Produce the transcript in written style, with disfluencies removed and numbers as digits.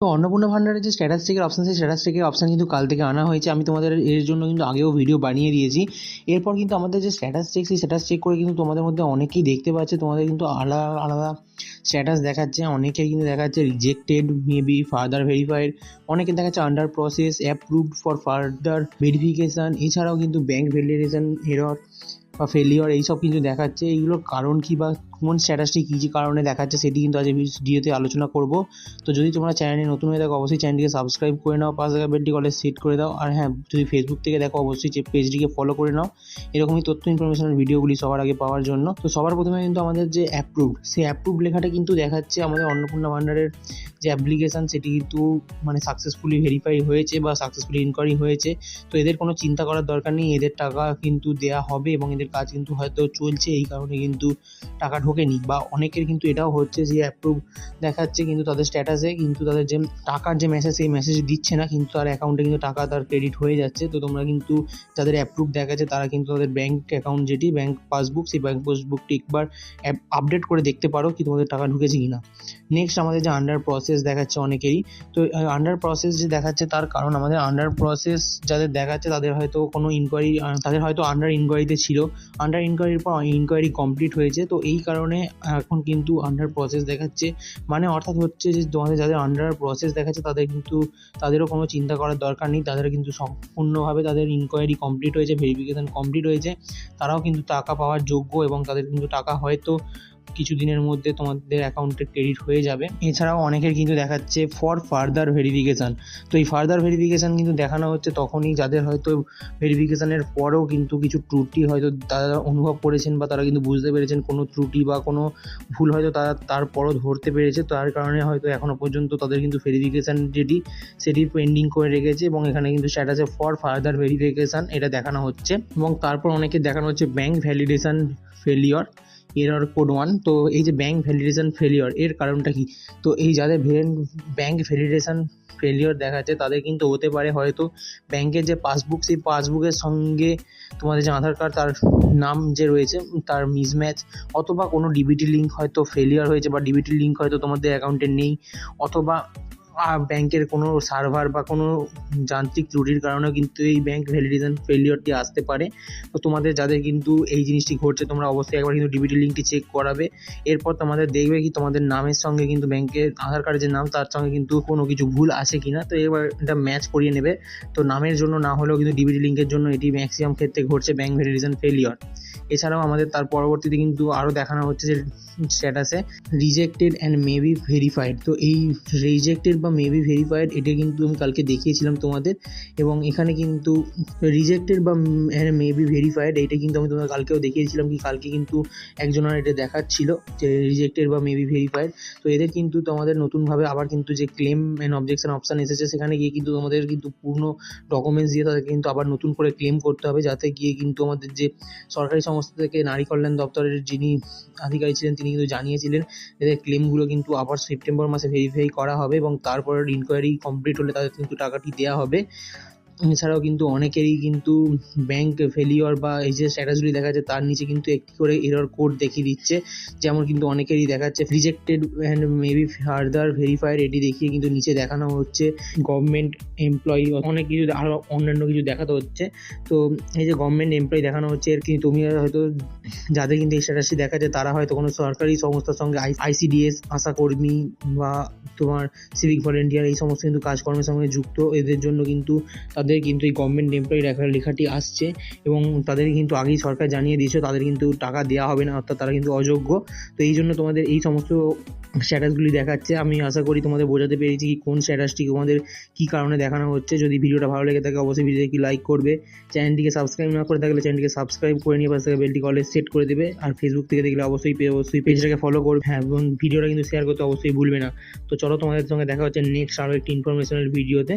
তো অন্নপূর্ণা ভান্ডারের যে স্ট্যাটাস চেকের অপশান, সেই স্ট্যাটাস চেকের অপশান কিন্তু কাল থেকে আনা হয়েছে। আমি তোমাদের এর জন্য কিন্তু আগেও ভিডিও বানিয়ে দিয়েছি। এরপর কিন্তু আমাদের যে স্ট্যাটাস চেক, সেই স্ট্যাটাস চেক করে কিন্তু তোমাদের মধ্যে অনেকেই দেখতে পাচ্ছে তোমাদের কিন্তু আলাদা আলাদা স্ট্যাটাস দেখাচ্ছে। অনেকের কিন্তু দেখাচ্ছে রিজেক্টেড, মেবি ফার্দার ভেরিফাইড, অনেকের দেখাচ্ছে under process, approved for further verification. এছাড়াও কিন্তু ব্যাঙ্ক ভ্যালিডেশন এরর বা ফেলিওর এইসব কিছু দেখাচ্ছে। এইগুলোর কারণ কী বা কোন স্ট্যাটাসটি কী কী কারণে দেখাচ্ছে সেটি কিন্তু আজ এই ভিডিওতে আলোচনা করব। তো যদি তোমরা চ্যানেলে নতুন হয়ে থাকো অবশ্যই চ্যানেলটিকে সাবস্ক্রাইব করে নাও, পাশে থাকা বেলটি কলে সেট করে দাও। আর হ্যাঁ, যদি ফেসবুক থেকে দেখো অবশ্যই পেজটিকে ফলো করে নাও এরকমই তথ্য ইনফরমেশনাল ভিডিওগুলি সবার আগে পাওয়ার জন্য। তো সবার প্রথমে কিন্তু আমাদের যে অ্যাপ্রুভড, সেই অ্যাপ্রুভড লেখাটা কিন্তু দেখাচ্ছে আমাদের অন্নপূর্ণা ভান্ডারের যে অ্যাপ্লিকেশান সেটি কিন্তু মানে সাকসেসফুলি ভেরিফাই হয়েছে বা সাকসেসফুলি ইনকোয়ারি হয়েছে। তো এদের কোনো চিন্তা করার দরকার নেই, এদের টাকা কিন্তু দেওয়া হবে এবং এদের কাজ কিন্তু হয়তো চলছে, এই কারণে কিন্তু টাকা ঢোকেনি। বা অনেকের কিন্তু এটাও হচ্ছে যে অ্যাপ্রুভ দেখাচ্ছে কিন্তু তাদের স্ট্যাটাসে, কিন্তু তাদের যে টাকার যে মেসেজ, সেই মেসেজ দিচ্ছে না, কিন্তু তার অ্যাকাউন্টে কিন্তু টাকা তার ক্রেডিট হয়ে যাচ্ছে। তো তোমরা কিন্তু যাদের অ্যাপ্রুভ দেখাচ্ছে তারা কিন্তু তাদের ব্যাঙ্ক অ্যাকাউন্ট যেটি ব্যাঙ্ক পাসবুক, সেই ব্যাঙ্ক পাসবুকটি একবার আপডেট করে দেখতে পারো কি তোমাদের টাকা ঢুকেছে কিনা। নেক্সট আমাদের যে আন্ডার প্রসেস দেখাচ্ছে অনেকেরই। তো আন্ডার প্রসেস যে দেখাচ্ছে তার কারণ আমাদের আন্ডার প্রসেস যাদের দেখাচ্ছে তাদের হয়তো কোনো ইনকোয়ারি, তাদের হয়তো আন্ডার ইনকোয়ারিতে ছিল, আন্ডার ইনকোয়ারির পর ইনকোয়ারি কমপ্লিট হয়েছে। তো এই কারণে এখন কিন্তু আন্ডার প্রসেস দেখাচ্ছে। মানে অর্থাৎ হচ্ছে যে তোমাদের যাদের আন্ডার প্রসেস দেখাচ্ছে তাদের কিন্তু তাদেরও কোনো চিন্তা করার দরকার নেই, তাদের কিন্তু সম্পূর্ণভাবে তাদের ইনকোয়ারি কমপ্লিট হয়েছে, ভেরিফিকেশান কমপ্লিট হয়েছে, তারাও কিন্তু টাকা পাওয়ার যোগ্য এবং তাদের কিন্তু টাকা হয়তো কিছু দিনের মধ্যে তোমাদের অ্যাকাউন্টে ক্রেডিট হয়ে যাবে। এছাড়াও অনেকের কিন্তু দেখাচ্ছে ফর ফার্দার ভেরিফিকেশান। তো এই ফার্দার ভেরিফিকেশান কিন্তু দেখানো হচ্ছে তখনই যাদের হয়তো ভেরিফিকেশানের পরেও কিন্তু কিছু ত্রুটি হয়তো তারা অনুভব করেছেন বা তারা কিন্তু বুঝতে পেরেছেন কোনো ত্রুটি বা কোনো ভুল হয়তো তারা তারপরও ধরতে পেরেছে, তার কারণে হয়তো এখনও পর্যন্ত তাদের কিন্তু ভেরিফিকেশান যেটি সেটি পেন্ডিং করে রেখেছে এবং এখানে কিন্তু স্ট্যাটাসে ফর ফার্দার ভেরিফিকেশান এটা দেখানো হচ্ছে। এবং তারপর অনেকে দেখানো হচ্ছে bank validation failure error code 1। তো এই যে ব্যাঙ্ক ভ্যালিডেশন ফেলিওর এর কারণটা কি? তো এই যাদের ব্যাঙ্ক ভ্যালিডেশন ফেলিওর দেখাচ্ছে তাদের কিন্তু হতে পারে হয়তো ব্যাঙ্কের যে পাসবুক, সেই পাসবুকের সঙ্গে তোমাদের যে আধার কার্ড তার নাম যে রয়েছে তার মিসম্যাচ, অথবা কোনো ডিবিটি লিঙ্ক হয়তো ফেলিওর হয়েছে বা ডিবিটি লিঙ্ক হয়তো তোমাদের অ্যাকাউন্টে নেই, অথবা ব্যাংকের কোনো সার্ভার বা কোনো যান্ত্রিক ত্রুটির কারণেও কিন্তু এই ব্যাঙ্ক ভ্যালিডেশন ফেলিওরটি আসতে পারে। তো তোমাদের যাদের কিন্তু এই জিনিসটি ঘটছে তোমরা অবশ্যই একবার কিন্তু ডিবিটি লিঙ্কটি চেক করাবে। এরপর তোমাদের দেখবে কি তোমাদের নামের সঙ্গে কিন্তু ব্যাঙ্কের আধার কার্ডের যে নাম তার সঙ্গে কিন্তু কোনো কিছু ভুল আছে কিনা, তো এবার এটা ম্যাচ করিয়ে নেবে। তো নামের জন্য না হলেও কিন্তু ডিবিটি লিঙ্কের জন্য এটি ম্যাক্সিমাম ক্ষেত্রে ঘটছে ব্যাঙ্ক ভ্যালিডেশন ফেলিওর। এছাড়াও আমাদের তার পরবর্তীতে কিন্তু আরও দেখানো হচ্ছে যে স্ট্যাটাসে রিজেক্টেড অ্যান্ড মেবি ভেরিফাইড। তো এই রিজেক্টেড বা মেবি ভেরিফাইড এটা কিন্তু আমি কালকে দেখিয়েছিলাম তোমাদের, এবং এখানে কিন্তু রিজেক্টেড বা মেবি ভেরিফাইড এইটা কিন্তু আমি তোমাদের কালকেও দেখিয়েছিলাম কি কালকে কিন্তু একজনের এটা দেখাচ্ছিল যে রিজেক্টেড বা মেবি ভেরিফাইড। তো এদের কিন্তু তোমাদের নতুনভাবে আবার কিন্তু যে ক্লেম অ্যান্ড অবজেকশন অপশান এসেছে সেখানে গিয়ে কিন্তু তোমাদের কিন্তু পূর্ণ ডকুমেন্টস দিয়ে তাদেরকে কিন্তু আবার নতুন করে ক্লেম করতে হবে, যাতে গিয়ে কিন্তু আমাদের যে সরকারি সংস্থা থেকে নারী কল্যাণ দপ্তরের যিনি আধিকারিক ছিলেন তিনি কিন্তু জানিয়েছিলেন এদের ক্লেমগুলো কিন্তু আবার সেপ্টেম্বর মাসে ভেরিফাই করা হবে এবং তারপর ইনকোয়ারি কমপ্লিট হলে তাদের কিন্তু টাকাটি দেওয়া হবে। এছাড়াও কিন্তু অনেকেরই কিন্তু ব্যাঙ্ক ফেলিওর বা এই যে স্ট্যাটাসগুলি দেখা যাচ্ছে তার নিচে কিন্তু একটি করে এরর কোড দেখিয়ে দিচ্ছে। যেমন কিন্তু অনেকেরই দেখাচ্ছে rejected and maybe further verified, এটি দেখিয়ে কিন্তু নিচে দেখানো হচ্ছে গভর্নমেন্ট এমপ্লয়ি, অনেক কিছু আরও অন্যান্য কিছু দেখাতে হচ্ছে। তো এই যে গভর্নমেন্ট এমপ্লয়ি দেখানো হচ্ছে এর কিন্তু তুমি হয়তো যাদের কিন্তু এই স্ট্যাটাসটি দেখাচ্ছে তারা হয়তো কোনো সরকারি সংস্থার সঙ্গে আইসিডিএস, আশাকর্মী বা তোমার সিভিক ভলেন্টিয়ার এই সমস্ত কিন্তু কাজকর্মের সঙ্গে যুক্ত, এদের জন্য কিন্তু তাদের কিন্তু এই গভর্নমেন্ট এমপ্লয়ি লেখাটি আসছে এবং তাদের কিন্তু আগেই সরকার জানিয়ে দিয়েছে তাদের কিন্তু টাকা দেওয়া হবে না, অর্থাৎ তারা কিন্তু অযোগ্য। তো এই জন্য তোমাদের এই সমস্ত স্ট্যাটাসগুলি দেখাচ্ছে। আমি আশা করি তোমাদের বোঝাতে পেরেছি কি কোন স্ট্যাটাসটি তোমাদের কী কারণে দেখানো হচ্ছে। যদি ভিডিওটা ভালো লেগে থাকে অবশ্যই ভিডিওটি লাইক করবে, চ্যানেলটিকে সাবস্ক্রাইব না করে থাকলে চ্যানেলটিকে সাবস্ক্রাইব করে নিয়ে পাশে থাকা বেলটি কলে সেট করে দেবে। আর ফেসবুক থেকে দেখলে অবশ্যই পেজটাকে ফলো করবে, হ্যাঁ, এবং ভিডিওটা কিন্তু শেয়ার করতে অবশ্যই ভুলবে না। তো চলো তোমাদের সঙ্গে দেখা হচ্ছে নেক্সট আরও একটি ইনফরমেশনাল ভিডিওতে।